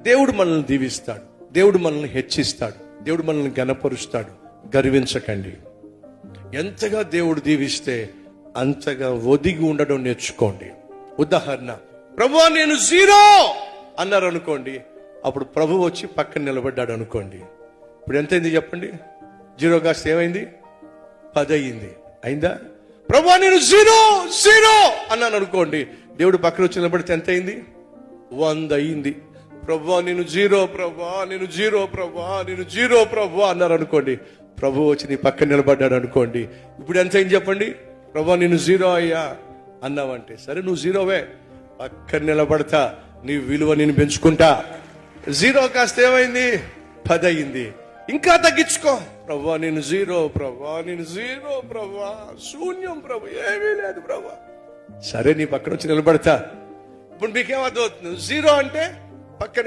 దేవుడు మనల్ని దీవిస్తాడు, దేవుడు మనల్ని హెచ్చిస్తాడు, దేవుడు మనల్ని ఘనపరుస్తాడు. గర్వించకండి. ఎంతగా దేవుడు దీవిస్తే అంతగా ఒదిగి ఉండడం నేర్చుకోండి. ఉదాహరణ, ప్రభువా నేను 0 అన్నారు అనుకోండి, అప్పుడు ప్రభు వచ్చి పక్కన నిలబడ్డాడు అనుకోండి. ఇప్పుడు ఎంతైంది చెప్పండి? 0 కాస్త ఏమైంది? 10 అయింది. అయిందా? ప్రభువా నేను 0 అన్నాను అనుకోండి, దేవుడు పక్కన వచ్చి నిలబడితే ఎంత అయింది? 100 అయింది. ప్రభువా నేను 0, ప్రభువా నేను 0, ప్రభువా నేను 0, ప్రభువా అన్నారు అనుకోండి, ప్రభు వచ్చి నీ పక్కన నిలబడ్డాడు అనుకోండి, ఇప్పుడు ఎంత అయింది చెప్పండి? ప్రభువా నేను 0 అయ్యా అన్నావంటే, సరే నువ్వు 0వే, పక్కన నిలబడతా, నీ విలువ నేను పెంచుకుంటా. 0 కాస్త ఏమైంది? 10 అయింది. ఇంకా తగ్గించుకో, ప్రభువా నేను 0, ప్రభువా నేను 0, ప్రభువా శూన్యం, ప్రభు ఏమీ లేదు ప్రభువా. సరే నీ పక్కన వచ్చి నిలబడతా. ఇప్పుడు మీకేమవుతుంది? 0 అంటే పక్కన